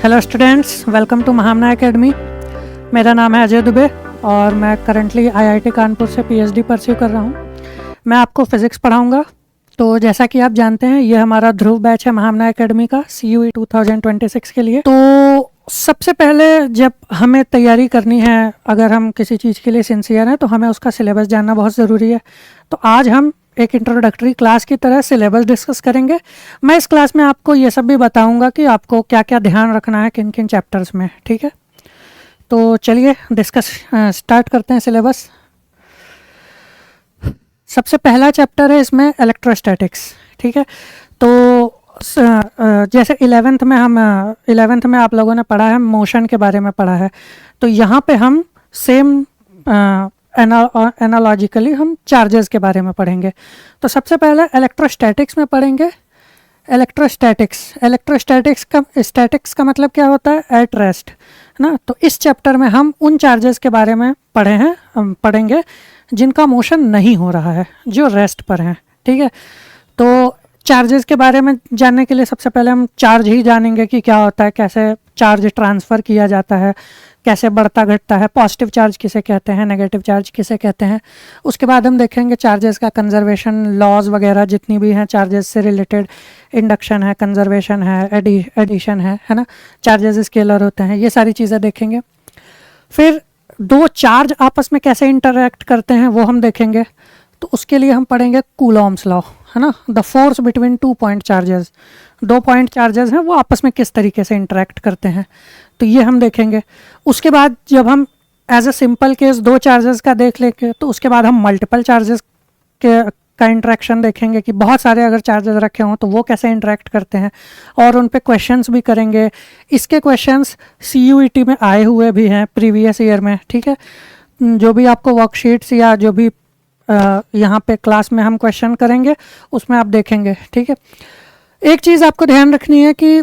Hello students, welcome to Mahamana academy. मेरा नाम है अजय दुबे और मैं करंटली आईआईटी कानपुर से पीएचडी परस्यू कर रहा हूँ। मैं आपको फिज़िक्स पढ़ाऊँगा। तो जैसा कि आप जानते हैं, ये हमारा ध्रुव बैच है महामना एकेडमी का CUE 2026 के लिए। तो सबसे पहले जब हमें तैयारी करनी है, अगर हम किसी चीज़ के लिए सिंसियर हैं, तो हमें उसका सिलेबस जानना बहुत ज़रूरी है। तो आज हम एक इंट्रोडक्टरी क्लास की तरह सिलेबस डिस्कस करेंगे। मैं इस क्लास में आपको ये सब भी बताऊंगा कि आपको क्या क्या ध्यान रखना है किन किन चैप्टर्स में, ठीक है। तो चलिए डिस्कस स्टार्ट करते हैं सिलेबस। सबसे पहला चैप्टर है इसमें इलेक्ट्रोस्टैटिक्स, ठीक है। तो जैसे 11th में आप लोगों ने पढ़ा है, मोशन के बारे में पढ़ा है। तो यहाँ पे हम सेम एनालॉजिकली हम चार्जेस के बारे में पढ़ेंगे। तो सबसे पहले इलेक्ट्रोस्टैटिक्स में पढ़ेंगे इलेक्ट्रोस्टैटिक्स का मतलब क्या होता है? एट रेस्ट, है ना। तो इस चैप्टर में हम उन चार्जेस के बारे में पढ़ेंगे जिनका मोशन नहीं हो रहा है, जो रेस्ट पर हैं, ठीक है। तो चार्जेस के बारे में जानने के लिए सबसे पहले हम चार्ज ही जानेंगे कि क्या होता है, कैसे चार्ज ट्रांसफ़र किया जाता है, कैसे बढ़ता घटता है, पॉजिटिव चार्ज किसे कहते हैं, नेगेटिव चार्ज किसे कहते हैं। उसके बाद हम देखेंगे चार्जेस का कंजर्वेशन लॉज वगैरह जितनी भी हैं चार्जेस से रिलेटेड, इंडक्शन है, कंजर्वेशन है, एडिशन है ना। चार्जेस स्केलर होते हैं, ये सारी चीज़ें देखेंगे। फिर दो चार्ज आपस में कैसे इंटरैक्ट करते हैं वो हम देखेंगे। तो उसके लिए हम पढ़ेंगे कूलॉम्स लॉ, है ना। The force between 2 point charges, 2 point charges हैं, वो आपस में किस तरीके से इंटरैक्ट करते हैं, तो ये हम देखेंगे। उसके बाद जब हम as a simple case 2 charges का देख लेंगे, तो उसके बाद हम मल्टीपल चार्जेस का इंटरेक्शन देखेंगे कि बहुत सारे अगर चार्जेस रखे हों तो वो कैसे इंटरेक्ट करते हैं, और उन पे क्वेश्चंस भी करेंगे। इसके क्वेश्चंस CUET में आए हुए भी हैं प्रीवियस ईयर में, ठीक है। जो भी आपको वर्कशीट्स या जो भी यहाँ पे क्लास में हम क्वेश्चन करेंगे उसमें आप देखेंगे, ठीक है। एक चीज़ आपको ध्यान रखनी है कि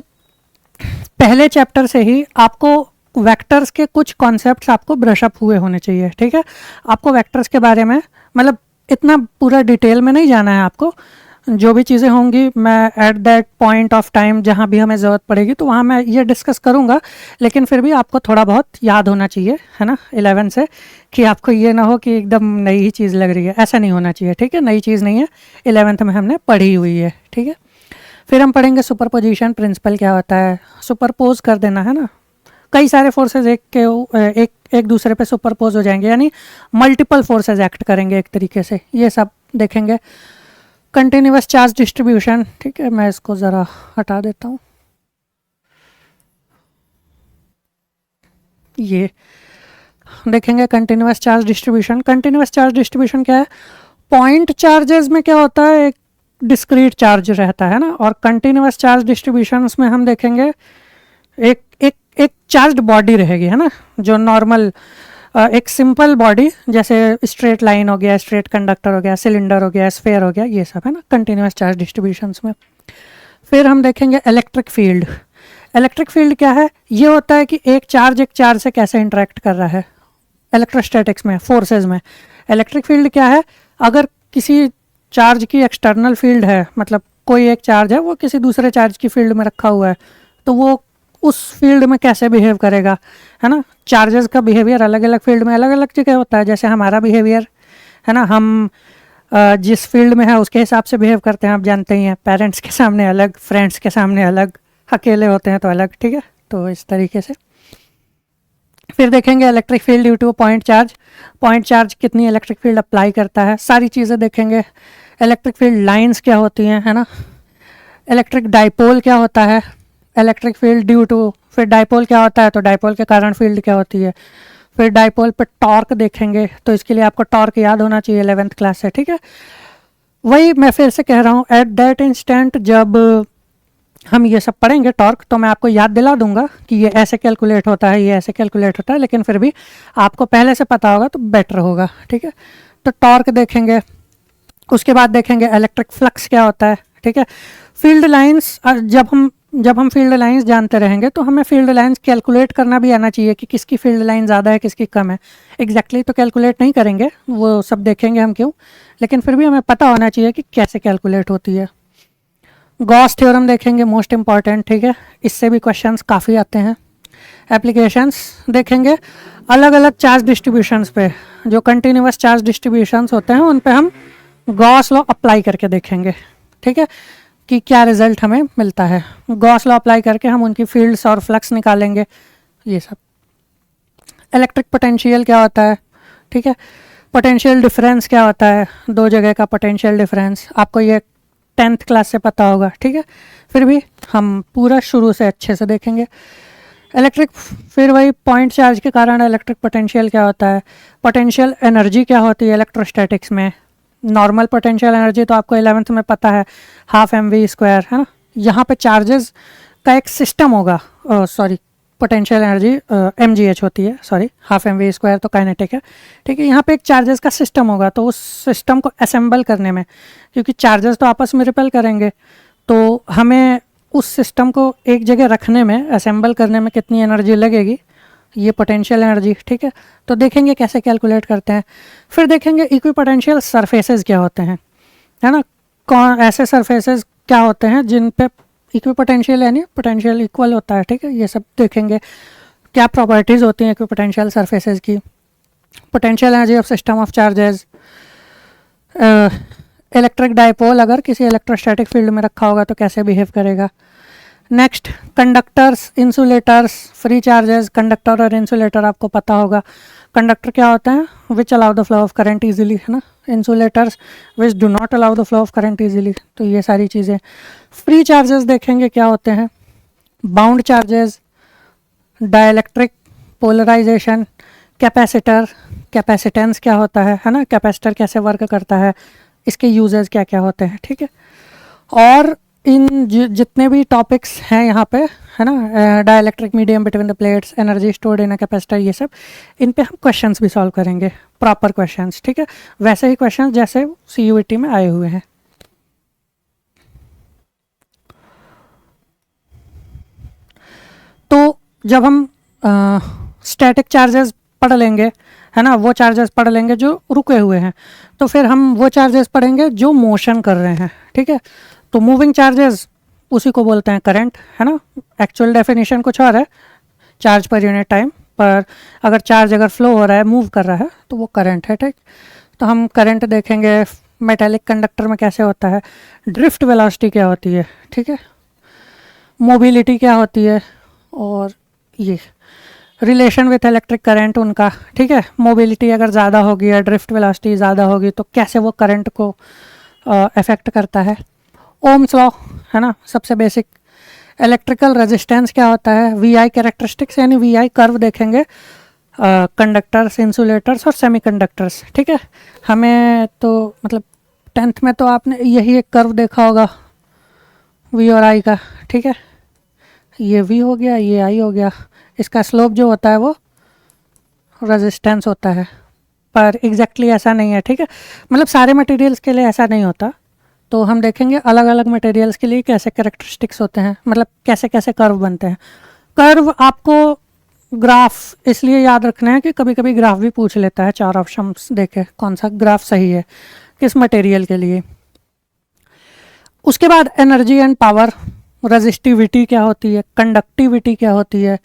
पहले चैप्टर से ही आपको वेक्टर्स के कुछ कॉन्सेप्ट्स आपको ब्रश अप हुए होने चाहिए, ठीक है। आपको वेक्टर्स के बारे में मतलब इतना पूरा डिटेल में नहीं जाना है आपको। जो भी चीज़ें होंगी मैं at that point of time जहाँ भी हमें ज़रूरत पड़ेगी तो वहाँ मैं ये डिस्कस करूँगा, लेकिन फिर भी आपको थोड़ा बहुत याद होना चाहिए, है ना, 11 से, कि आपको ये ना हो कि एकदम नई ही चीज़ लग रही है, ऐसा नहीं होना चाहिए, ठीक है। नई चीज़ नहीं है, 11th में हमने पढ़ी हुई है, ठीक है। फिर हम पढ़ेंगे सुपरपोजिशन प्रिंसिपल क्या होता है, सुपरपोज कर देना, है ना। कई सारे फोर्सेज एक दूसरे पे सुपरपोज हो जाएंगे, यानी मल्टीपल फोर्सेज एक्ट करेंगे एक तरीके से, ये सब देखेंगे। कंटिन्यूअस चार्ज डिस्ट्रीब्यूशन, ठीक है, मैं इसको ज़रा हटा देता हूँ। ये देखेंगे continuous charge distribution. Continuous charge distribution क्या है? पॉइंट चार्जेस में क्या होता है, एक डिस्क्रीट चार्ज रहता है ना, और कंटिन्यूअस चार्ज डिस्ट्रीब्यूशंस में हम देखेंगे एक चार्ज्ड बॉडी रहेगी, है ना, जो नॉर्मल एक सिंपल बॉडी, जैसे स्ट्रेट लाइन हो गया, स्ट्रेट कंडक्टर हो गया, सिलेंडर हो गया, स्फेयर हो गया, ये सब है ना कंटिन्यूअस चार्ज डिस्ट्रीब्यूशंस में। फिर हम देखेंगे इलेक्ट्रिक फील्ड। इलेक्ट्रिक फील्ड क्या है? ये होता है कि एक चार्ज से कैसे इंटरेक्ट कर रहा है। इलेक्ट्रोस्टैटिक्स में, फोर्सेज में इलेक्ट्रिक फील्ड क्या है? अगर किसी चार्ज की एक्सटर्नल फील्ड है, मतलब कोई एक चार्ज है वो किसी दूसरे चार्ज की फील्ड में रखा हुआ है, तो वो उस फील्ड में कैसे बिहेव करेगा, है ना। चार्जेस का बिहेवियर अलग अलग फील्ड में अलग अलग जगह होता है। जैसे हमारा बिहेवियर, है ना, हम जिस फील्ड में है उसके हिसाब से बिहेव करते हैं, आप जानते ही हैं। पेरेंट्स के सामने अलग, फ्रेंड्स के सामने अलग, अकेले होते हैं तो अलग, ठीक है। तो इस तरीके से फिर देखेंगे electric field due two point charge. Point charge कितनी इलेक्ट्रिक फील्ड अप्लाई करता है, सारी चीज़ें देखेंगे। इलेक्ट्रिक फील्ड लाइंस क्या होती हैं, है ना। इलेक्ट्रिक डाइपोल क्या होता है, इलेक्ट्रिक फील्ड ड्यू टू। फिर डाइपोल क्या होता है, तो डाइपोल के कारण फील्ड क्या होती है। फिर डाइपोल पर टॉर्क देखेंगे, तो इसके लिए आपको टॉर्क याद होना चाहिए 11th क्लास से, ठीक है। वही मैं फिर से कह रहा हूँ, एट दैट इंस्टेंट जब हम ये सब पढ़ेंगे टॉर्क, तो मैं आपको याद दिला दूंगा कि ये ऐसे कैलकुलेट होता है, ये ऐसे कैलकुलेट होता है, लेकिन फिर भी आपको पहले से पता होगा तो बेटर होगा, ठीक है। तो टॉर्क देखेंगे। उसके बाद देखेंगे इलेक्ट्रिक फ्लक्स क्या होता है, ठीक है। फील्ड लाइंस, जब हम फील्ड लाइंस जानते रहेंगे तो हमें फील्ड लाइंस कैलकुलेट करना भी आना चाहिए कि किसकी फील्ड लाइन ज़्यादा है, किसकी कम है। एग्जैक्टली तो कैलकुलेट नहीं करेंगे, वो सब देखेंगे हम क्यों, लेकिन फिर भी हमें पता होना चाहिए कि कैसे कैलकुलेट होती है। गॉस थ्योरम देखेंगे, मोस्ट इम्पॉर्टेंट, ठीक है, इससे भी क्वेश्चंस काफ़ी आते हैं। एप्लीकेशंस देखेंगे, अलग अलग चार्ज डिस्ट्रीब्यूशंस पे, जो कंटिन्यूस चार्ज डिस्ट्रीब्यूशंस होते हैं उन पे हम गॉस लॉ अप्लाई करके देखेंगे, ठीक है, कि क्या रिजल्ट हमें मिलता है। गॉस लॉ अप्लाई करके हम उनकी फील्ड्स और फ्लक्स निकालेंगे, ये सब। इलेक्ट्रिक पोटेंशियल क्या होता है, ठीक है, पोटेंशियल डिफरेंस क्या होता है, दो जगह का पोटेंशियल डिफरेंस, आपको ये 10th क्लास से पता होगा, ठीक है, फिर भी हम पूरा शुरू से अच्छे से देखेंगे। इलेक्ट्रिक, फिर वही पॉइंट चार्ज के कारण इलेक्ट्रिक पोटेंशियल क्या होता है, पोटेंशियल एनर्जी क्या होती है इलेक्ट्रोस्टैटिक्स में। नॉर्मल पोटेंशियल एनर्जी तो आपको 11th में पता है, हाफ mv², है ना। यहाँ पे चार्जेस का एक सिस्टम होगा, सॉरी, पोटेंशियल एनर्जी mgh होती है, सॉरी, हाफ mv² तो काइनेटिक है, ठीक है। यहाँ पे एक चार्जेस का सिस्टम होगा, तो उस सिस्टम को असेंबल करने में, क्योंकि चार्जेस तो आपस में रिपेल करेंगे, तो हमें उस सिस्टम को एक जगह रखने में, असेंबल करने में कितनी एनर्जी लगेगी, ये पोटेंशियल एनर्जी, ठीक है। तो देखेंगे कैसे कैलकुलेट करते हैं। फिर देखेंगे इक्विपोटेंशियल सरफेसेस क्या होते हैं, है ना, कौन ऐसे सरफेसेस क्या होते हैं जिन पे इक्विपोटेंशियल यानी पोटेंशियल इक्वल होता है, ठीक है, ये सब देखेंगे। क्या प्रॉपर्टीज़ होती हैं इक्विपोटेंशियल सरफेसेस की, potential energy of system of charges, electric dipole अगर किसी इलेक्ट्रोस्टैटिक फील्ड में रखा होगा तो कैसे बिहेव करेगा। Next, conductors, insulators, free charges, conductor और इंसुलेटर आपको पता होगा। कंडक्टर क्या होते हैं, which allow the flow of current easily, है ना। Insulators which do not allow the flow of current easily, तो ये सारी चीज़ें। फ्री चार्जेस देखेंगे क्या होते हैं, bound charges, dielectric, polarization, capacitor, capacitance क्या होता है ना, कैपेसिटर कैसे वर्क करता है, इसके यूजेस क्या क्या होते हैं, ठीक है। और इन जितने भी टॉपिक्स हैं यहाँ पे, है ना, dielectric medium between the plates, energy stored in a capacitor, ये सब, इन पे हम क्वेश्चंस भी सॉल्व करेंगे, प्रॉपर क्वेश्चंस, ठीक है, वैसे ही क्वेश्चंस जैसे CUET में आए हुए हैं। तो जब हम स्टैटिक चार्जेस पढ़ लेंगे, है ना, वो चार्जेस पढ़ लेंगे जो रुके हुए हैं, तो फिर हम वो चार्जेस पढ़ेंगे जो मोशन कर रहे हैं, ठीक है। तो मूविंग चार्जेस उसी को बोलते हैं करंट, है ना। एक्चुअल डेफिनेशन कुछ और है, चार्ज पर यूनिट टाइम, पर अगर चार्ज अगर फ्लो हो रहा है, मूव कर रहा है, तो वो करंट है, ठीक। तो हम करंट देखेंगे, मेटेलिक कंडक्टर में कैसे होता है, ड्रिफ्ट वेलोसिटी क्या होती है, ठीक है, मोबिलिटी क्या होती है, और ये रिलेशन विथ इलेक्ट्रिक करंट उनका, ठीक है। मोबिलिटी अगर ज़्यादा होगी या ड्रिफ्ट वेलोसिटी ज़्यादा होगी तो कैसे वो करंट को अफेक्ट करता है। ओम्स लॉ, है ना, सबसे बेसिक। इलेक्ट्रिकल रेजिस्टेंस क्या होता है, VI कैरेक्टरिस्टिक्स यानी VI कर्व देखेंगे, कंडक्टर्स, इंसुलेटर्स और सेमीकंडक्टर्स, ठीक है। हमें तो मतलब 10th में तो आपने यही एक कर्व देखा होगा V और I का, ठीक है, ये V हो गया, ये I हो गया, इसका स्लोप जो होता है वो रेजिस्टेंस होता है, पर एग्जैक्टली ऐसा नहीं है, ठीक है, मतलब सारे मटेरियल्स के लिए ऐसा नहीं होता। तो हम देखेंगे अलग अलग मटेरियल्स के लिए कैसे कैरेक्टरिस्टिक्स होते हैं, मतलब कैसे कैसे कर्व बनते हैं। कर्व आपको ग्राफ इसलिए याद रखना है कि कभी कभी ग्राफ भी पूछ लेता है, 4 ऑप्शंस देखे कौन सा ग्राफ सही है किस मटेरियल के लिए। उसके बाद एनर्जी एंड पावर, रेजिस्टिविटी क्या होती है, कंडक्टिविटी क्या होती है,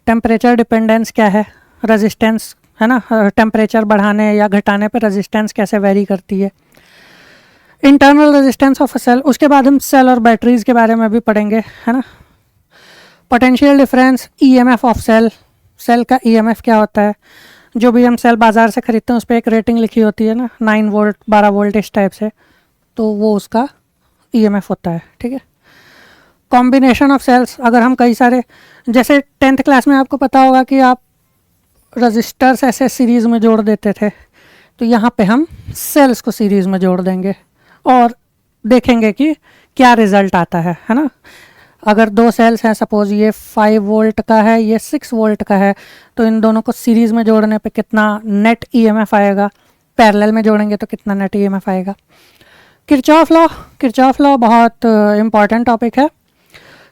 टेम्परेचर डिपेंडेंस क्या है, रेजिस्टेंस, है ना, टेम्परेचर बढ़ाने या घटाने पर रेजिस्टेंस कैसे वेरी करती है, internal resistance of a cell. उसके बाद हम सेल और बैटरीज के बारे में भी पढ़ेंगे, है ना। Potential difference, EMF of cell, cell का EMF क्या होता है, जो भी हम सेल बाज़ार से ख़रीदते हैं उस पर एक रेटिंग लिखी होती है ना, 9 वोल्ट 12 वोल्ट इस टाइप से, तो वो उसका EMF होता है, ठीक है। कॉम्बिनेशन ऑफ सेल्स, अगर हम कई सारे, जैसे 10th क्लास में आपको पता होगा कि आप रजिस्टर्स ऐसे सीरीज़ में जोड़ देते थे, तो यहाँ पे हम सेल्स को सीरीज़ में जोड़ देंगे और देखेंगे कि क्या रिज़ल्ट आता है ना। अगर 2 सेल्स हैं, सपोज ये 5 वोल्ट का है, ये 6 वोल्ट का है, तो इन दोनों को सीरीज़ में जोड़ने पे कितना नेट EMF आएगा, पैरेलल में जोड़ेंगे तो कितना नेट EMF आएगा। किरचॉफ लॉ, किरचॉफ लॉ बहुत इंपॉर्टेंट टॉपिक है।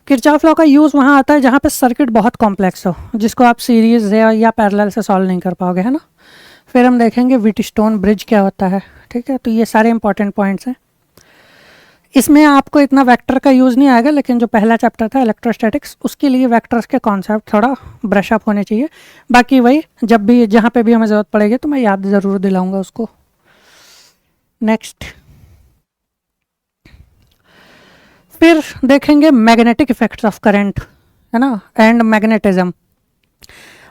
किरचॉफ लॉ का यूज़ वहाँ आता है जहाँ पे सर्किट बहुत कॉम्प्लेक्स हो, जिसको आप सीरीज़ या पैरेलल से सॉल्व नहीं कर पाओगे, है ना। फिर हम देखेंगे व्हीटस्टोन ब्रिज क्या होता है, ठीक है। तो ये सारे इंपॉर्टेंट पॉइंट्स हैं। इसमें आपको इतना वेक्टर का यूज़ नहीं आएगा, लेकिन जो पहला चैप्टर था इलेक्ट्रोस्टैटिक्स, उसके लिए वेक्टर्स के कॉन्सेप्ट थोड़ा ब्रश अप होने चाहिए। बाकी वही जब भी जहाँ पे भी हमें ज़रूरत पड़ेगी तो मैं याद ज़रूर दिलाऊंगा उसको। नेक्स्ट फिर देखेंगे मैग्नेटिक इफेक्ट्स ऑफ करंट, है ना, एंड मैग्नेटिज्म।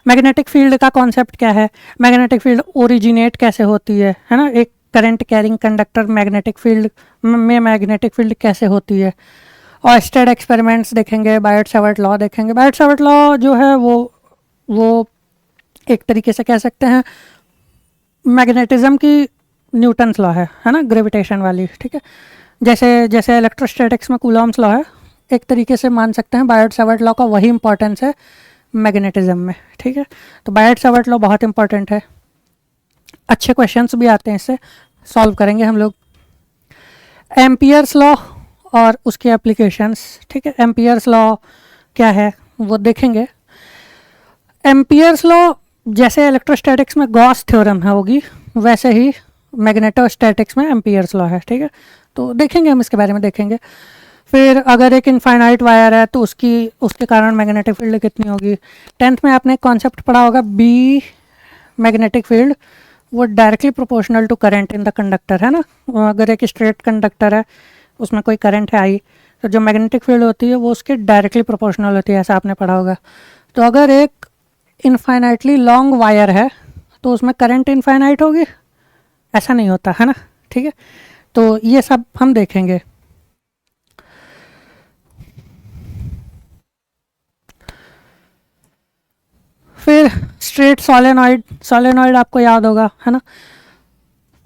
मैग्नेटिक फील्ड का कॉन्सेप्ट क्या है, मैग्नेटिक फील्ड ओरिजिनेट कैसे होती है ना, एक current carrying conductor magnetic field में मैग्नेटिक फील्ड कैसे होती है। और स्टेड एक्सपेरिमेंट्स देखेंगे, बायट-सावर्ट लॉ देखेंगे। बायट-सावर्ट लॉ जो है वो एक तरीके से कह सकते हैं मैग्नेटिज्म की न्यूटन्स लॉ है ना, ग्रेविटेशन वाली, ठीक है। जैसे जैसे इलेक्ट्रोस्टैटिक्स में कूलॉम्स लॉ है, एक तरीके से मान सकते हैं बायट-सावर्ट लॉ का वही इंपॉर्टेंस है मैग्नेटिज्म में, ठीक है। तो बायट-सावर्ट लॉ बहुत इंपॉर्टेंट है, अच्छे क्वेश्चंस भी आते हैं इससे, सॉल्व करेंगे हम लोग। एम्पियर्स लॉ और उसके एप्लीकेशंस, ठीक है। एम्पियर्स लॉ क्या है वो देखेंगे। एम्पियर्स लॉ जैसे इलेक्ट्रोस्टैटिक्स में गॉस थ्योरम है होगी, वैसे ही मैग्नेटोस्टैटिक्स में एम्पियर्स लॉ है, ठीक है। तो देखेंगे हम इसके बारे में देखेंगे। फिर अगर एक इनफाइनाइट वायर है तो उसके कारण मैग्नेटिक फील्ड कितनी होगी। 10th में आपने एक कॉन्सेप्ट पढ़ा होगा बी मैग्नेटिक फील्ड, वो directly proportional to current in the conductor, है ना। अगर एक स्ट्रेट कंडक्टर है उसमें कोई करंट है आई, तो जो मैग्नेटिक फील्ड होती है वो उसके डायरेक्टली प्रोपोर्शनल होती है, ऐसा आपने पढ़ा होगा। तो अगर एक इनफाइनाइटली लॉन्ग वायर है तो उसमें करंट इनफाइनाइट होगी, ऐसा नहीं होता, है ना, ठीक है। तो ये सब हम देखेंगे। फिर स्ट्रेट सोलेनॉइड आपको याद होगा, है ना।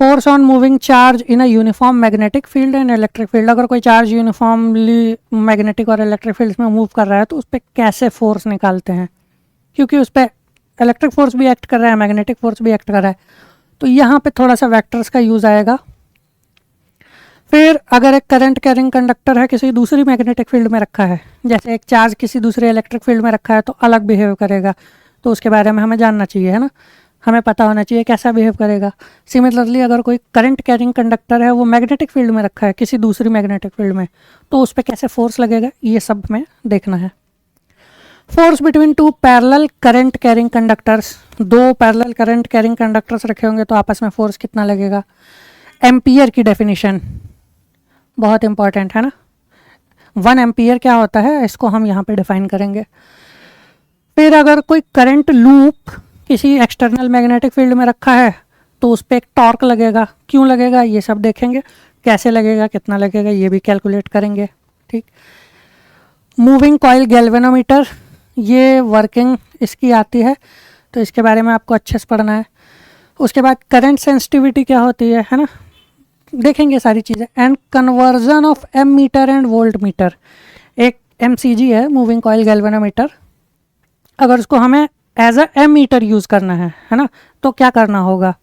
Force on moving charge in a uniform magnetic field and electric field. अगर कोई चार्ज यूनिफॉर्मली मैग्नेटिक और इलेक्ट्रिक फील्ड में मूव कर रहा है तो उस पर कैसे फोर्स निकालते हैं, क्योंकि उस पर इलेक्ट्रिक फोर्स भी एक्ट कर रहा है, मैग्नेटिक फोर्स भी एक्ट कर रहा है, तो यहाँ पे थोड़ा सा वेक्टर्स का यूज़ आएगा। फिर अगर एक करंट कैरिंग कंडक्टर है किसी दूसरी मैग्नेटिक फील्ड में रखा है, जैसे एक चार्ज किसी दूसरे इलेक्ट्रिक फील्ड में रखा है तो अलग बिहेव करेगा, तो उसके बारे में हमें जानना चाहिए, है ना, हमें पता होना चाहिए कैसा बिहेव करेगा। सिमिलरली अगर कोई करंट कैरिंग कंडक्टर है वो मैग्नेटिक फील्ड में रखा है किसी दूसरी मैग्नेटिक फील्ड में, तो उस पर कैसे फोर्स लगेगा, ये सब हमें देखना है। Force between two parallel current carrying conductors, दो पैरेलल करंट कैरिंग कंडक्टर्स रखे होंगे तो आपस में फोर्स कितना लगेगा। एम्पियर की डेफिनेशन बहुत इंपॉर्टेंट है ना, 1 एम्पियर क्या होता है इसको हम यहाँ पे डिफाइन करेंगे। फिर अगर कोई करंट लूप किसी एक्सटर्नल मैग्नेटिक फील्ड में रखा है तो उस पर एक टॉर्क लगेगा, क्यों लगेगा ये सब देखेंगे, कैसे लगेगा, कितना लगेगा, ये भी कैलकुलेट करेंगे, ठीक। मूविंग कॉइल गैल्वेनोमीटर, ये वर्किंग इसकी आती है तो इसके बारे में आपको अच्छे से पढ़ना है। उसके बाद करंट सेंसिटिविटी क्या होती है ना, देखेंगे सारी चीज़ें। And conversion of ammeter and voltmeter, एक MCG है मूविंग कॉइल गैल्वेनोमीटर, अगर उसको हमें as a ammeter use करना है ना, तो क्या करना होगा।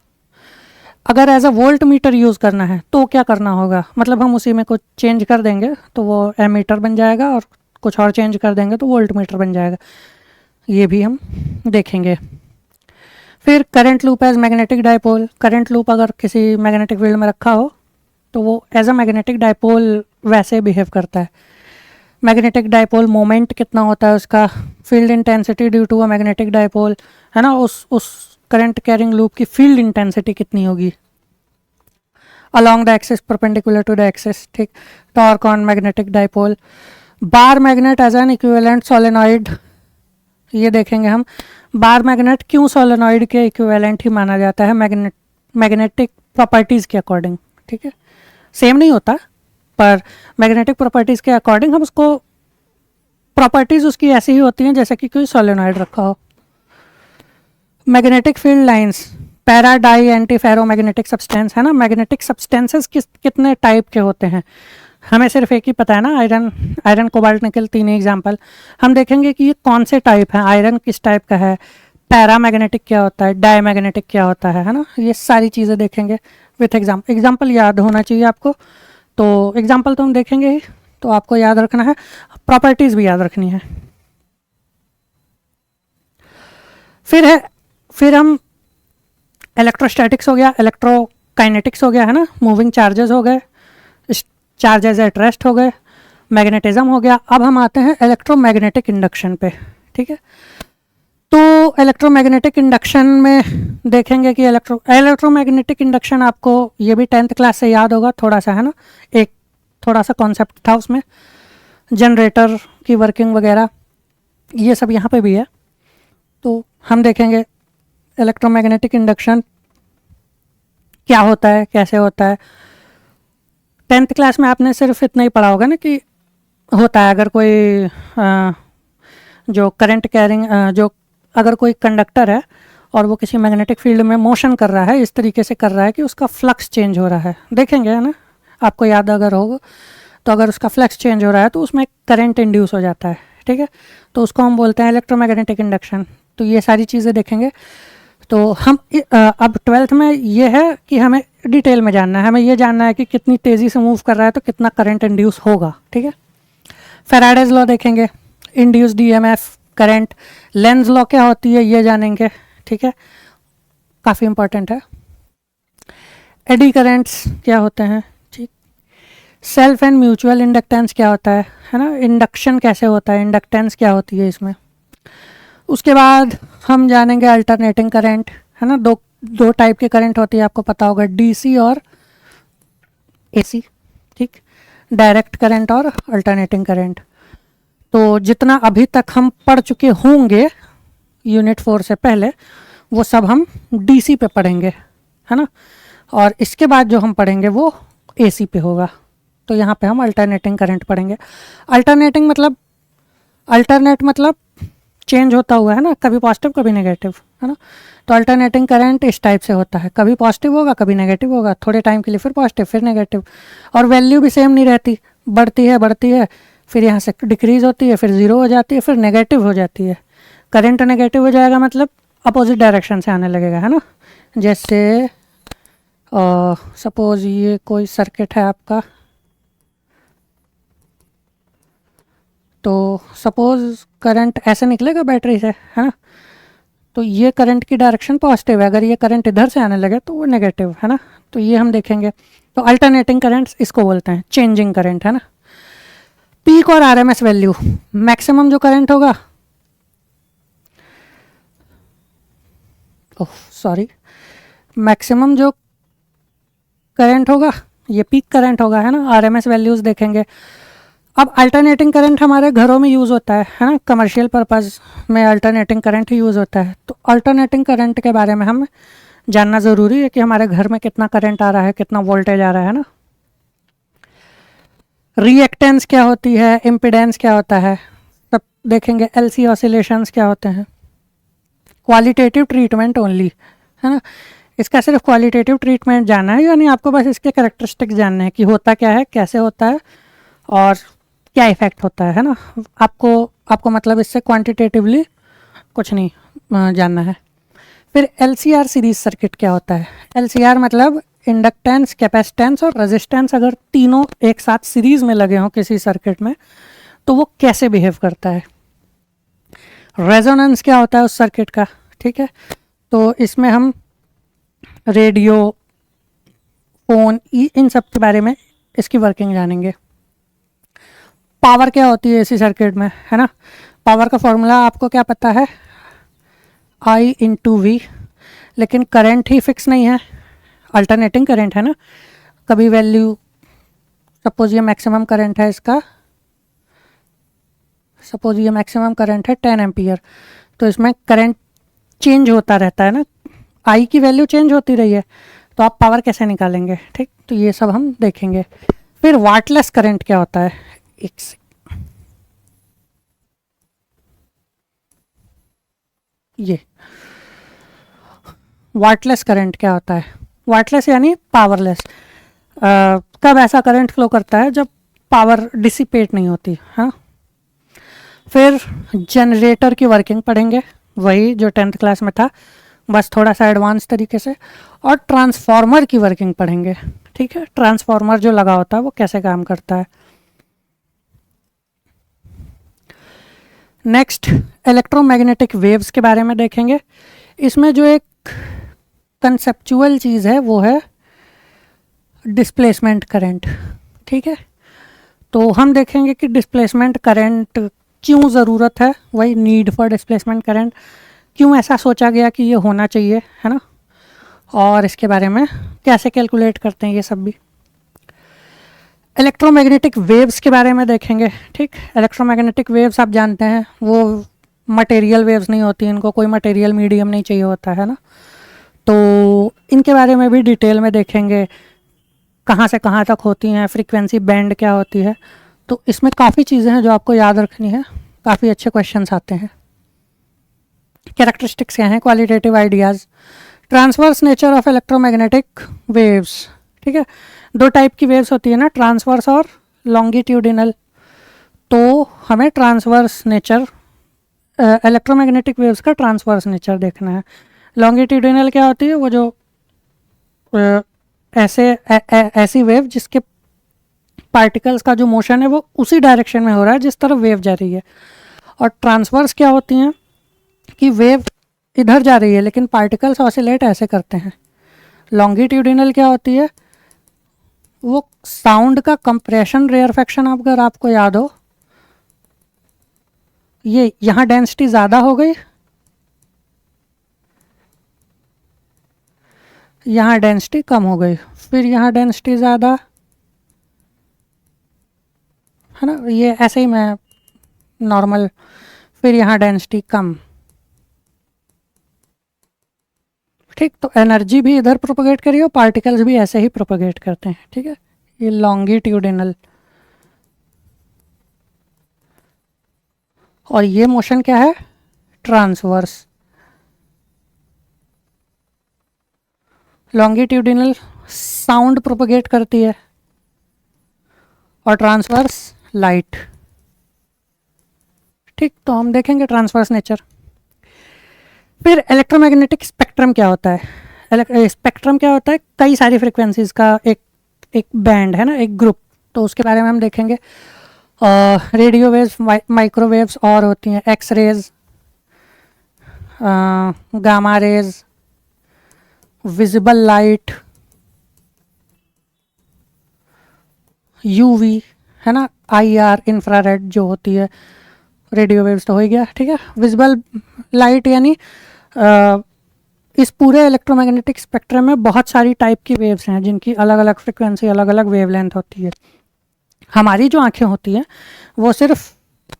अगर as a voltmeter use करना है तो क्या करना होगा, मतलब हम उसी में कुछ चेंज कर देंगे तो वो एम मीटर बन जाएगा, और कुछ और चेंज कर देंगे तो वोल्ट मीटर बन जाएगा, ये भी हम देखेंगे। फिर current loop as magnetic dipole, current loop अगर किसी मैग्नेटिक फील्ड में रखा हो तो वो एज अ मैग्नेटिक डायपोल वैसे बिहेव करता है। मैग्नेटिक डायपोल मोमेंट कितना होता है उसका, field intensity due to a magnetic dipole, है ना, उस करंट कैरिंग लूप की फील्ड इंटेंसिटी कितनी होगी along the axis perpendicular to the axis, ठीक। Torque on magnetic dipole. Bar magnet as an equivalent solenoid, ये देखेंगे हम। बार मैग्नेट क्यों सोलेनॉइड के इक्विवेलेंट ही माना जाता है मैग्नेटिक प्रॉपर्टीज़ के अकॉर्डिंग, ठीक है, सेम नहीं होता पर मैग्नेटिक प्रॉपर्टीज़ के अकॉर्डिंग हम उसको, प्रॉपर्टीज़ उसकी ऐसी ही होती हैं जैसे कि कोई सोलेनॉइड रखा हो। Magnetic field lines, para dia anti ferromagnetic substance, है ना, मैग्नेटिक सब्सटेंसेस कितने टाइप के होते हैं हमें सिर्फ एक ही पता है ना, आयरन कोबाल्ट निकल, 3 एग्जाम्पल। हम देखेंगे कि ये कौन से टाइप हैं, आयरन किस टाइप का है, पैरा मैग्नेटिक क्या होता है, डाई मैग्नेटिक क्या होता है ना, ये सारी चीज़ें देखेंगे विथ एग्जाम्पल याद होना चाहिए आपको। तो एग्जाम्पल तो हम देखेंगे ही, तो आपको याद रखना है, प्रॉपर्टीज़ भी याद रखनी है। फिर हम इलेक्ट्रोस्टैटिक्स हो गया, इलेक्ट्रोकाइनेटिक्स हो गया, है ना, मूविंग चार्जेस हो गए, चार्जेस एट रेस्ट हो गए, मैग्नेटिज्म हो गया। अब हम आते हैं इलेक्ट्रोमैग्नेटिक इंडक्शन पे, ठीक है। तो इलेक्ट्रोमैग्नेटिक इंडक्शन में देखेंगे कि इलेक्ट्रोमैग्नेटिक इंडक्शन आपको ये भी 10th क्लास से याद होगा थोड़ा सा, है ना। एक थोड़ा सा कॉन्सेप्ट था उसमें, जनरेटर की वर्किंग वगैरह ये सब यहाँ पे भी है। तो हम देखेंगे इलेक्ट्रोमैग्नेटिक इंडक्शन क्या होता है, कैसे होता है। 10th क्लास में आपने सिर्फ इतना ही पढ़ा होगा ना कि होता है अगर कोई जो करंट कैरिंग जो अगर कोई कंडक्टर है और वो किसी मैग्नेटिक फील्ड में मोशन कर रहा है, इस तरीके से कर रहा है कि उसका फ्लक्स चेंज हो रहा है, देखेंगे है ना, आपको याद अगर होगा तो अगर उसका फ्लक्स चेंज हो रहा है तो उसमें करंट इंड्यूस हो जाता है, ठीक है। तो उसको हम बोलते हैं इलेक्ट्रोमैग्नेटिक इंडक्शन। तो ये सारी चीज़ें देखेंगे। तो हम अब 12th में ये है कि हमें डिटेल में जानना है, हमें ये जानना है कि कितनी तेज़ी से मूव कर रहा है तो कितना करंट इंड्यूस होगा, ठीक है। फैराडेज लॉ देखेंगे, induced EMF, current, Lenz law क्या होती है ये जानेंगे, ठीक है, काफ़ी इंपॉर्टेंट है। एडी करंट्स क्या होते हैं, ठीक। सेल्फ एंड म्यूचुअल इंडक्टेंस क्या होता है ना, इंडक्शन कैसे होता है, इंडक्टेंस क्या होती है इसमें। उसके बाद हम जानेंगे अल्टरनेटिंग करंट, है ना। दो टाइप के करंट होती है, आपको पता होगा, डीसी और एसी, ठीक, डायरेक्ट करंट और अल्टरनेटिंग करंट। तो जितना अभी तक हम पढ़ चुके होंगे यूनिट 4 से पहले वो सब हम डीसी पे पढ़ेंगे, है ना। और इसके बाद जो हम पढ़ेंगे वो एसी पे होगा। तो यहाँ पे हम अल्टरनेटिंग करंट पढ़ेंगे। अल्टरनेटिंग मतलब अल्टरनेट मतलब चेंज होता हुआ, है ना, कभी पॉजिटिव कभी नेगेटिव, है ना। तो अल्टरनेटिंग करंट इस टाइप से होता है, कभी पॉजिटिव होगा कभी नेगेटिव होगा, थोड़े टाइम के लिए फिर पॉजिटिव फिर नेगेटिव, और वैल्यू भी सेम नहीं रहती, बढ़ती है फिर यहाँ से डिक्रीज होती है, फिर ज़ीरो हो जाती है, फिर नेगेटिव हो जाती है। करंट नेगेटिव हो जाएगा मतलब अपोजिट डायरेक्शन से आने लगेगा, है ना। जैसे सपोज ये कोई सर्किट है आपका, तो सपोज करंट ऐसे निकलेगा बैटरी से, है ना। तो ये करंट की डायरेक्शन पॉजिटिव है, अगर ये करंट इधर से आने लगे तो वो नेगेटिव, है ना। तो ये हम देखेंगे। तो अल्टरनेटिंग करंट्स इसको बोलते हैं, चेंजिंग करंट, है ना। पीक और आरएमएस वैल्यू, मैक्सिमम जो करंट होगा, मैक्सिमम जो करंट होगा ये पीक करंट होगा, है ना। आरएमएस वैल्यूज़ देखेंगे। अब अल्टरनेटिंग करंट हमारे घरों में यूज़ होता है ना, कमर्शियल पर्पज़ में अल्टरनेटिंग करंट ही यूज़ होता है। तो अल्टरनेटिंग करंट के बारे में हम जानना ज़रूरी है कि हमारे घर में कितना करंट आ रहा है, कितना वोल्टेज आ रहा है ना। रिएक्टेंस क्या होती है, इम्पिडेंस क्या होता है, तब देखेंगे। एलसी ऑसिलेशंस क्या होते हैं, क्वालिटेटिव ट्रीटमेंट ओनली, है ना। इसका सिर्फ क्वालिटेटिव ट्रीटमेंट जानना है, यानी आपको बस इसके कैरेक्टरिस्टिक्स जानने हैं कि होता क्या है, कैसे होता है और क्या इफेक्ट होता है ना। आपको मतलब इससे क्वांटिटेटिवली कुछ नहीं जानना है। फिर एलसीआर सीरीज सर्किट क्या होता है। एलसीआर मतलब इंडक्टेंस, कैपेसिटेंस और रेजिस्टेंस अगर तीनों एक साथ सीरीज में लगे हों किसी सर्किट में तो वो कैसे बिहेव करता है। रेजोनेंस क्या होता है उस सर्किट का, ठीक है। तो इसमें हम रेडियो, फोन, इन सब के बारे में इसकी वर्किंग जानेंगे। पावर क्या होती है इसी सर्किट में, है ना। पावर का फॉर्मूला आपको क्या पता है, I/V, लेकिन करंट ही फिक्स नहीं है, अल्टरनेटिंग करंट है ना। कभी वैल्यू, सपोज ये मैक्सिमम करंट है इसका, सपोज ये मैक्सिमम करंट है 10 एम्पियर, तो इसमें करंट चेंज होता रहता है ना, आई की वैल्यू चेंज होती रही है, तो आप पावर कैसे निकालेंगे, ठीक। तो ये सब हम देखेंगे। फिर वाटलेस करंट क्या होता है, ये वाटलेस करंट क्या होता है। वाटलेस यानी पावरलेस। कब ऐसा करंट फ्लो करता है जब पावर डिसिपेट नहीं होती, हाँ। फिर जनरेटर की वर्किंग पढ़ेंगे, वही जो 10th क्लास में था, बस थोड़ा सा एडवांस तरीके से। और ट्रांसफार्मर की वर्किंग पढ़ेंगे, ठीक है। ट्रांसफार्मर जो लगा होता है वो कैसे काम करता है। नेक्स्ट इलेक्ट्रोमैग्नेटिक वेव्स के बारे में देखेंगे। इसमें जो एक कंसेप्चुअल चीज़ है वो है डिस्प्लेसमेंट करंट। ठीक है, तो हम देखेंगे कि डिस्प्लेसमेंट करंट क्यों ज़रूरत है, वही नीड फॉर डिस्प्लेसमेंट करंट, क्यों ऐसा सोचा गया कि ये होना चाहिए, है ना, और इसके बारे में कैसे कैलकुलेट करते हैं ये सब भी। इलेक्ट्रोमैग्नेटिक वेव्स के बारे में देखेंगे। ठीक, इलेक्ट्रोमैग्नेटिक वेव्स आप जानते हैं वो मटेरियल वेव्स नहीं होती, इनको कोई मटेरियल मीडियम नहीं चाहिए होता है ना, तो इनके बारे में भी डिटेल में देखेंगे, कहाँ से कहाँ तक होती हैं, फ्रीक्वेंसी बैंड क्या होती है। तो इसमें काफ़ी चीज़ें हैं जो आपको याद रखनी है, काफ़ी अच्छे क्वेश्चंस आते हैं। कैरेक्टरिस्टिक्स क्या हैं, qualitative ideas, transverse nature of electromagnetic waves. ठीक है, दो टाइप की वेव्स होती है ना, ट्रांसवर्स और लॉन्गिट्यूडिनल। तो हमें ट्रांसवर्स नेचर इलेक्ट्रोमैग्नेटिक वेव्स का ट्रांसवर्स नेचर देखना है। लॉन्गिट्यूडिनल क्या होती है, वो जो ऐसी वेव जिसके पार्टिकल्स का जो मोशन है वो उसी डायरेक्शन में हो रहा है जिस तरफ वेव जा रही है। और ट्रांसवर्स क्या होती हैं कि वेव इधर जा रही है लेकिन पार्टिकल्स ऑसिलेट ऐसे करते हैं। लॉन्गिट्यूडिनल क्या होती है, वो साउंड का कंप्रेशन रेयरफेक्शन अगर आपको याद हो, ये यहाँ डेंसिटी ज़्यादा हो गई, यहाँ डेंसिटी कम हो गई, फिर यहाँ डेंसिटी ज़्यादा, है ना, ये ऐसे ही मैं नॉर्मल, फिर यहाँ डेंसिटी कम। ठीक, तो एनर्जी भी इधर प्रोपोगेट करिए और पार्टिकल्स भी ऐसे ही प्रोपोगेट करते हैं। ठीक है, ये लॉन्गिट्यूडिनल। और ये मोशन क्या है, ट्रांसवर्स। लॉन्गिट्यूडिनल साउंड प्रोपोगेट करती है और ट्रांसवर्स लाइट। ठीक, तो हम देखेंगे ट्रांसवर्स नेचर। फिर इलेक्ट्रोमैग्नेटिक स्पेक्ट्रम क्या होता है। स्पेक्ट्रम क्या होता है, कई सारी फ्रिक्वेंसीज का एक बैंड है ना, एक ग्रुप, तो उसके बारे में हम देखेंगे। रेडियो वेव्स, माइक्रोवेव्स और होती हैं, X rays, gamma rays, visible light, UV, है ना, आईआर, इंफ्रारेड जो होती है, रेडियो वेव्स तो हो ही गया। ठीक है, विजिबल लाइट यानी इस पूरे इलेक्ट्रोमैग्नेटिक स्पेक्ट्रम में बहुत सारी टाइप की वेव्स हैं जिनकी अलग अलग फ्रिक्वेंसी, अलग अलग वेवलेंथ होती है। हमारी जो आंखें होती हैं वो सिर्फ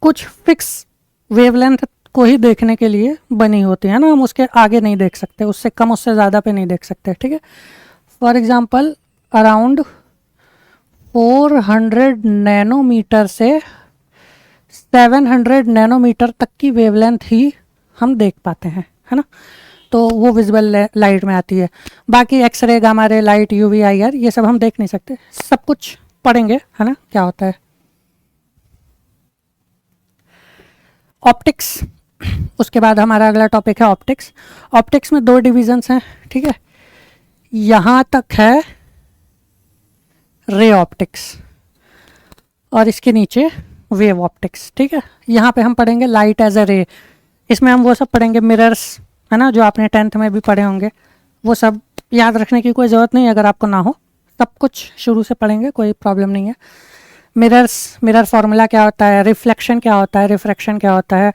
कुछ फिक्स वेवलेंथ को ही देखने के लिए बनी होती है ना, हम उसके आगे नहीं देख सकते, उससे कम उससे ज़्यादा पे नहीं देख सकते। ठीक है, फॉर एग्जांपल अराउंड 400 नैनोमीटर से 700 नैनोमीटर तक की वेवलेंथ ही हम देख पाते हैं, है ना, तो वो विजिबल लाइट में आती है। बाकी x ray, gamma ray, light, UV, IR ये सब हम देख नहीं सकते, सब कुछ पढ़ेंगे, है ना, क्या होता है। ऑप्टिक्स, उसके बाद हमारा अगला टॉपिक है ऑप्टिक्स। ऑप्टिक्स में दो डिविजन्स हैं। ठीक है, यहाँ तक है रे ऑप्टिक्स और इसके नीचे वेव ऑप्टिक्स। ठीक है, यहाँ पे हम पढ़ेंगे लाइट एज अ रे, इसमें हम वो सब पढ़ेंगे, मिरर्स, है ना, जो आपने 10th में भी पढ़े होंगे, वो सब याद रखने की कोई ज़रूरत नहीं अगर आपको ना हो, सब कुछ शुरू से पढ़ेंगे, कोई प्रॉब्लम नहीं है। मिरर्स, मिरर फार्मूला क्या होता है, रिफ्लेक्शन क्या होता है, रिफ्रैक्शन क्या होता है,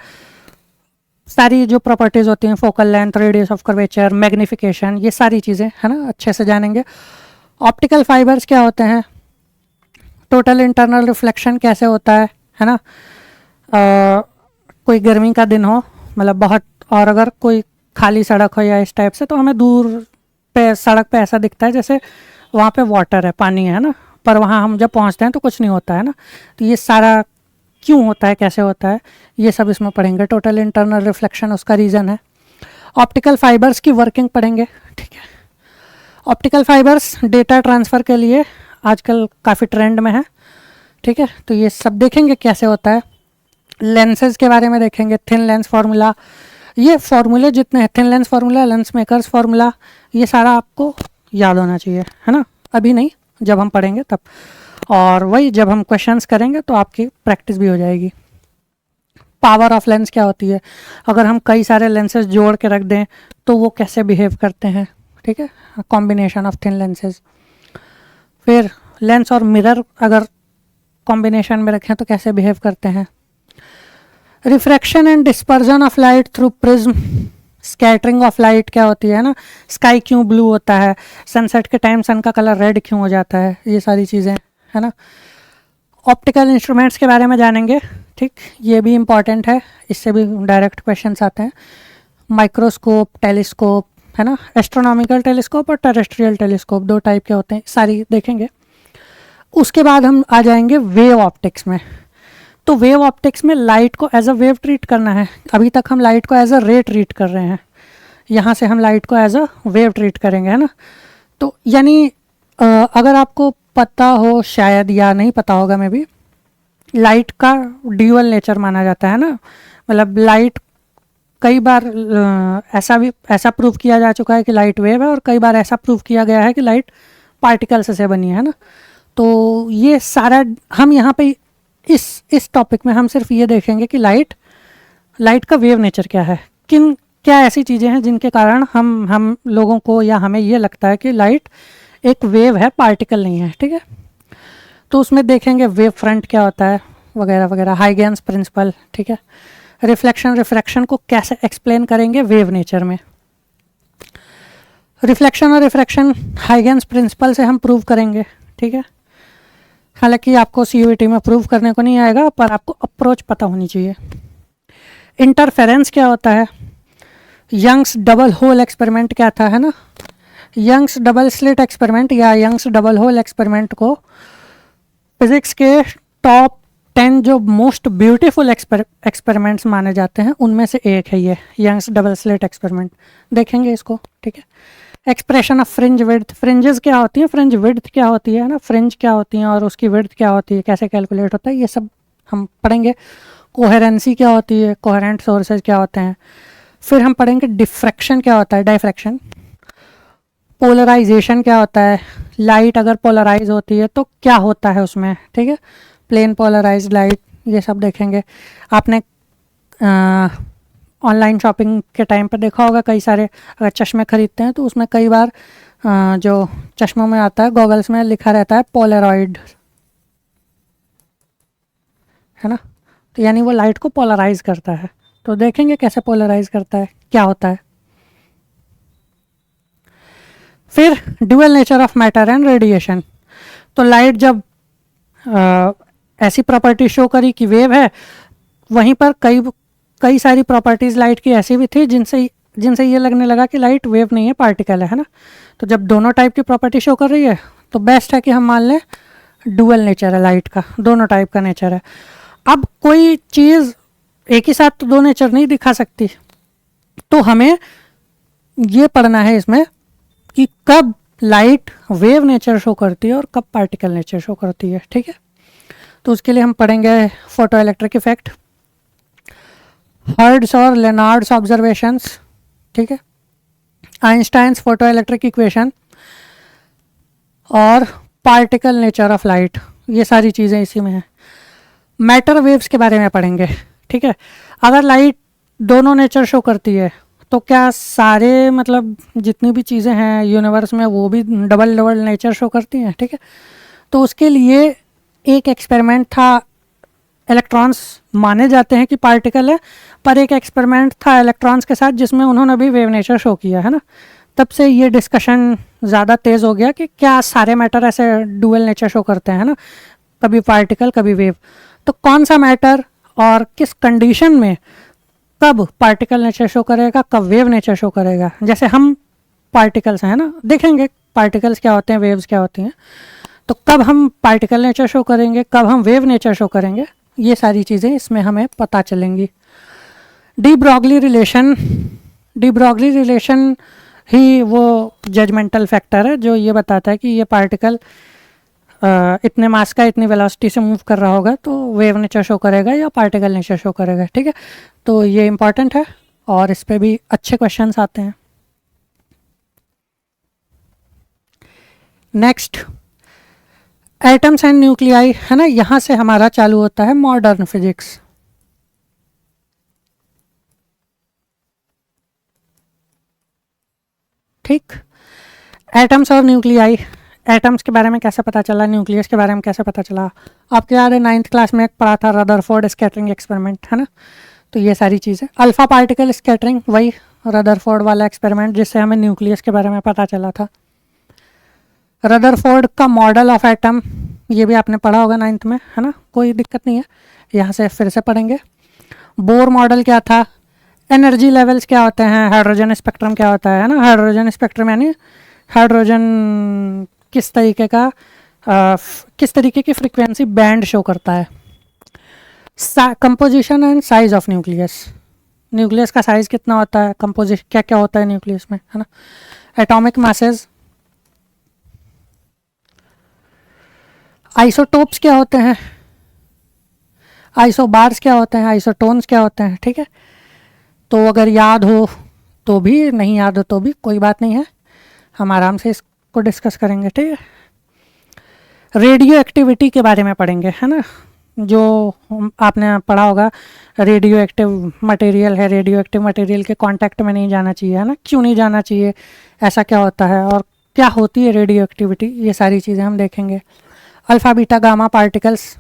सारी जो प्रॉपर्टीज़ होती हैं, focal length, radius of curvature, magnification, ये सारी चीज़ें, है ना, अच्छे से जानेंगे। ऑप्टिकल फाइबर्स क्या होते हैं, टोटल इंटरनल रिफ्लेक्शन कैसे होता है ना, कोई गर्मी का दिन हो, मतलब बहुत, और अगर कोई खाली सड़क हो या इस टाइप से, तो हमें दूर पे सड़क पे ऐसा दिखता है जैसे वहाँ पे वाटर है, पानी है ना, पर वहाँ हम जब पहुँचते हैं तो कुछ नहीं होता है ना। तो ये सारा क्यों होता है, कैसे होता है, ये सब इसमें पढ़ेंगे। टोटल इंटरनल रिफ्लेक्शन उसका रीज़न है। ऑप्टिकल फाइबर्स की वर्किंग पढ़ेंगे। ठीक है, ऑप्टिकल फाइबर्स डेटा ट्रांसफ़र के लिए आजकल काफ़ी ट्रेंड में है। ठीक है, तो ये सब देखेंगे कैसे होता है। लेंसेज के बारे में देखेंगे, थिन लेंस फार्मूला, ये फार्मूले जितने हैं, thin lens formula, lens makers formula, ये सारा आपको याद होना चाहिए, है ना, अभी नहीं, जब हम पढ़ेंगे तब, और वही जब हम क्वेश्चंस करेंगे तो आपकी प्रैक्टिस भी हो जाएगी। पावर ऑफ लेंस क्या होती है, अगर हम कई सारे लेंसेज जोड़ के रख दें तो वो कैसे बिहेव करते हैं। ठीक है, कॉम्बिनेशन ऑफ थिन लेंसेज। फिर लेंस और मिरर अगर कॉम्बिनेशन में रखें तो कैसे बिहेव करते हैं। Refraction and dispersion of light through prism, scattering of light क्या होती है ना, स्काई क्यों ब्लू होता है, सनसेट के टाइम सन का कलर रेड क्यों हो जाता है, ये सारी चीज़ें है ना। ऑप्टिकल इंस्ट्रूमेंट्स के बारे में जानेंगे, ठीक, ये भी इम्पॉर्टेंट है, इससे भी डायरेक्ट क्वेश्चंस आते हैं। माइक्रोस्कोप, टेलीस्कोप है ना, एस्ट्रोनॉमिकल टेलीस्कोप और टेरेस्ट्रियल टेलीस्कोप, दो टाइप के होते हैं, सारी देखेंगे। उसके बाद हम आ जाएंगे वेव ऑप्टिक्स में। तो वेव ऑप्टिक्स में लाइट को एज अ वेव ट्रीट करना है। अभी तक हम लाइट को एज अ रे ट्रीट कर रहे हैं, यहाँ से हम लाइट को एज अ वेव ट्रीट करेंगे, है ना। तो यानी अगर आपको पता हो शायद, या नहीं पता होगा में भी, लाइट का ड्यूअल नेचर माना जाता है ना। मतलब लाइट कई बार ऐसा प्रूव किया जा चुका है कि लाइट वेव है, और कई बार ऐसा प्रूव किया गया है कि लाइट पार्टिकल्स से बनी है ना। तो ये सारा हम यहाँ पे इस टॉपिक में हम सिर्फ ये देखेंगे कि लाइट का वेव नेचर क्या है, क्या ऐसी चीज़ें हैं जिनके कारण हम लोगों को या हमें ये लगता है कि लाइट एक वेव है, पार्टिकल नहीं है, ठीक है। तो उसमें देखेंगे वेव फ्रंट क्या होता है वगैरह वगैरह, हाइगेंस प्रिंसिपल, ठीक है। रिफ्लेक्शन रिफ्रैक्शन को कैसे एक्सप्लेन करेंगे वेव नेचर में। रिफ्लेक्शन और रिफ्रैक्शन हाइगेंस प्रिंसिपल से हम प्रूव करेंगे, ठीक है। हालांकि आपको सीयूईटी में प्रूव करने को नहीं आएगा, पर आपको अप्रोच पता होनी चाहिए। इंटरफेरेंस क्या होता है, यंग्स डबल होल एक्सपेरिमेंट क्या था, है ना। यंग्स डबल स्लिट एक्सपेरिमेंट या यंग्स डबल होल एक्सपेरिमेंट को फिजिक्स के टॉप 10 जो मोस्ट ब्यूटीफुल एक्सपेरिमेंट्स माने जाते हैं उनमें से एक है ये यंग्स डबल स्लिट एक्सपेरिमेंट। देखेंगे इसको, ठीक है। Expression of fringe width, fringes क्या होती हैं, फ्रिंज विड्थ क्या होती है ना, फ्रिंज क्या होती हैं और उसकी विड्थ क्या होती है, कैसे कैलकुलेट होता है, ये सब हम पढ़ेंगे। कोहेरेंसी क्या होती है, कोहेरेंट सोर्सेज क्या होते हैं। फिर हम पढ़ेंगे डिफ्रैक्शन क्या होता है, डायफ्रैक्शन। पोलराइजेशन क्या होता है, लाइट अगर पोलराइज होती है तो क्या होता है उसमें, ठीक है। प्लेन पोलराइज्ड लाइट, ये सब देखेंगे। आपने ऑनलाइन शॉपिंग के टाइम पर देखा होगा, कई सारे अगर चश्मे खरीदते हैं तो उसमें कई बार जो चश्मों में आता है, गॉगल्स में लिखा रहता है पोलराइड, है ना। तो यानी वो लाइट को पोलराइज करता है। तो देखेंगे कैसे पोलराइज करता है, क्या होता है। फिर dual nature of matter and radiation. तो लाइट जब ऐसी प्रॉपर्टी शो करी कि वेव है, वहीं पर कई सारी प्रॉपर्टीज़ लाइट की ऐसी भी थी जिनसे ये लगने लगा कि लाइट वेव नहीं है, पार्टिकल है ना। तो जब दोनों टाइप की प्रॉपर्टी शो कर रही है तो बेस्ट है कि हम मान लें डुअल नेचर है लाइट का, दोनों टाइप का नेचर है। अब कोई चीज़ एक ही साथ तो दो नेचर नहीं दिखा सकती, तो हमें ये पढ़ना है इसमें कि कब लाइट वेव नेचर शो करती है और कब पार्टिकल नेचर शो करती है, ठीक है। तो उसके लिए हम पढ़ेंगे फोटो इलेक्ट्रिक इफेक्ट, हर्ट्ज और लेनार्ड्स ऑब्जर्वेशंस, ठीक है, आइंस्टाइन्स फोटो इलेक्ट्रिक इक्वेशन और पार्टिकल नेचर ऑफ लाइट, ये सारी चीज़ें इसी में हैं। मैटर वेव्स के बारे में पढ़ेंगे, ठीक है। अगर लाइट दोनों नेचर शो करती है तो क्या सारे मतलब जितनी भी चीज़ें हैं यूनिवर्स में वो भी डबल डबल नेचर शो करती हैं, ठीक है। तो उसके लिए एक एक्सपेरिमेंट था, इलेक्ट्रॉन्स माने जाते हैं कि पार्टिकल है, पर एक एक्सपेरिमेंट था इलेक्ट्रॉन्स के साथ जिसमें उन्होंने भी वेव नेचर शो किया, है ना। तब से ये डिस्कशन ज़्यादा तेज़ हो गया कि क्या सारे मैटर ऐसे डुअल नेचर शो करते हैं ना, कभी पार्टिकल कभी वेव। तो कौन सा मैटर और किस कंडीशन में कब पार्टिकल नेचर शो करेगा, कब वेव नेचर शो करेगा। जैसे हम पार्टिकल्स हैं ना, देखेंगे पार्टिकल्स क्या होते हैं, वेव्स क्या होती हैं। तो कब हम पार्टिकल नेचर शो करेंगे, कब हम वेव नेचर शो करेंगे, ये सारी चीज़ें इसमें हमें पता चलेंगी। डी ब्रॉगली रिलेशन ही वो जजमेंटल फैक्टर है जो ये बताता है कि ये पार्टिकल इतने मास का इतनी वेलोसिटी से मूव कर रहा होगा तो वेव नेचर शो करेगा या पार्टिकल नेचर शो करेगा, ठीक है। तो ये इम्पॉर्टेंट है और इस पे भी अच्छे क्वेश्चंस आते हैं। नेक्स्ट एटम्स एंड न्यूक्लियाई, है ना, यहाँ से हमारा चालू होता है मॉडर्न फिजिक्स। ठीक, एटम्स और न्यूक्लियाई, एटम्स के बारे में कैसे पता चला, न्यूक्लियस के बारे में कैसे पता चला, आपके याद है 9th क्लास में एक पढ़ा था रदरफोर्ड स्कैटरिंग एक्सपेरिमेंट, है ना। तो ये सारी चीज़ें, अल्फ़ा पार्टिकल स्कैटरिंग, वही रदरफोर्ड वाला एक्सपेरिमेंट जिससे हमें न्यूक्लियस के बारे में पता चला था। रदरफोर्ड का मॉडल ऑफ एटम, ये भी आपने पढ़ा होगा 9th में, है ना, कोई दिक्कत नहीं है, यहाँ से फिर से पढ़ेंगे। बोर मॉडल क्या था, एनर्जी लेवल्स क्या होते हैं, हाइड्रोजन स्पेक्ट्रम क्या होता है ना, हाइड्रोजन स्पेक्ट्रम यानी हाइड्रोजन किस तरीके का किस तरीके की फ्रीक्वेंसी बैंड शो करता है। Composition and size of nucleus, nucleus का साइज कितना होता है, कंपोजिशन क्या क्या होता है न्यूक्लियस में, है ना। एटॉमिक मासेस, आइसोटोप्स क्या होते हैं, आइसोबार्स क्या होते हैं, आइसोटोन्स क्या होते हैं, ठीक है। तो अगर याद हो तो भी, नहीं याद हो तो भी कोई बात नहीं है, हम आराम से इसको डिस्कस करेंगे, ठीक है। रेडियो एक्टिविटी के बारे में पढ़ेंगे, है ना, जो आपने पढ़ा होगा रेडियो एक्टिव मटेरियल है, रेडियो एक्टिव मटेरियल के कांटेक्ट में नहीं जाना चाहिए, है ना, क्यों नहीं जाना चाहिए, ऐसा क्या होता है और क्या होती है रेडियो एक्टिविटी, ये सारी चीज़ें हम देखेंगे। Alpha beta gamma particles,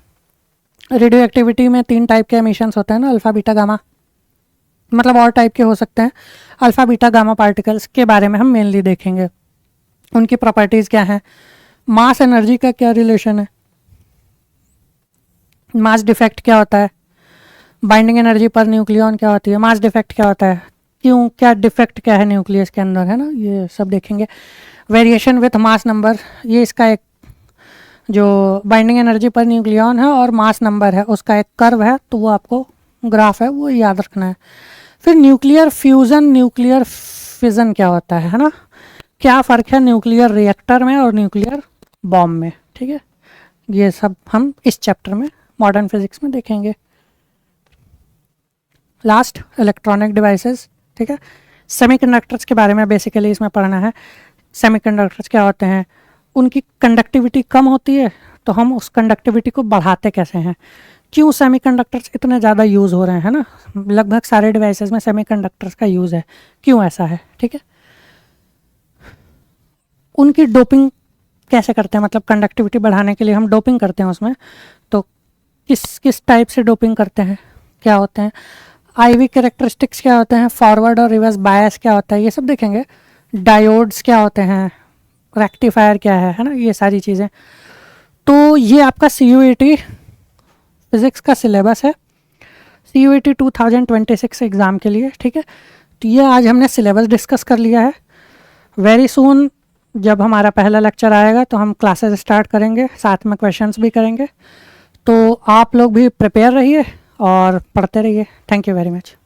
radio activity में 3 टाइप के एमिशंस होते हैं ना, अल्फ़ा बीटा गामा, मतलब और टाइप के हो सकते हैं। अल्फ़ा बीटा गामा पार्टिकल्स के बारे में हम मेनली देखेंगे, उनकी प्रॉपर्टीज़ क्या हैं, मास एनर्जी का क्या रिलेशन है, मास डिफेक्ट क्या होता है, बाइंडिंग एनर्जी पर न्यूक्लियन क्या होती है, मास डिफेक्ट क्या होता है, क्यों, क्या डिफेक्ट क्या है न्यूक्लियस के अंदर, है ना, ये सब देखेंगे। वेरिएशन विथ मास नंबर, ये इसका एक जो बाइंडिंग एनर्जी पर न्यूक्लियन है और मास नंबर है उसका एक कर्व है, तो वो आपको ग्राफ है वो याद रखना है। फिर न्यूक्लियर फ्यूज़न, न्यूक्लियर फिजन क्या होता है ना, क्या फ़र्क है न्यूक्लियर रिएक्टर में और न्यूक्लियर बॉम्ब में, ठीक है। ये सब हम इस चैप्टर में मॉडर्न फिजिक्स में देखेंगे। लास्ट इलेक्ट्रॉनिक डिवाइसेस, ठीक है। सेमीकंडक्टर्स के बारे में बेसिकली इसमें पढ़ना है। सेमीकंडक्टर्स क्या होते हैं, उनकी कंडक्टिविटी कम होती है तो हम उस कंडक्टिविटी को बढ़ाते कैसे हैं, क्यों सेमीकंडक्टर्स इतने ज़्यादा यूज़ हो रहे हैं, है ना, लगभग सारे डिवाइसेस में सेमीकंडक्टर्स का यूज़ है, क्यों ऐसा है, ठीक है। उनकी डोपिंग कैसे करते हैं, मतलब कंडक्टिविटी बढ़ाने के लिए हम डोपिंग करते हैं उसमें, तो किस किस टाइप से डोपिंग करते हैं, क्या होते हैं, आईवी कैरेक्टरिस्टिक्स क्या होते हैं, फॉरवर्ड और रिवर्स बायस क्या होता है, ये सब देखेंगे। डायोड्स क्या होते हैं, रेक्टिफायर क्या है ना, ये सारी चीज़ें। तो ये आपका CUET फिज़िक्स का सिलेबस है, CUET 2026 एग्ज़ाम के लिए, ठीक है। तो ये आज हमने सिलेबस डिस्कस कर लिया है। वेरी सून जब हमारा पहला लेक्चर आएगा तो हम क्लासेस स्टार्ट करेंगे, साथ में क्वेश्चंस भी करेंगे, तो आप लोग भी प्रिपेयर रहिए और पढ़ते रहिए। Thank you very much.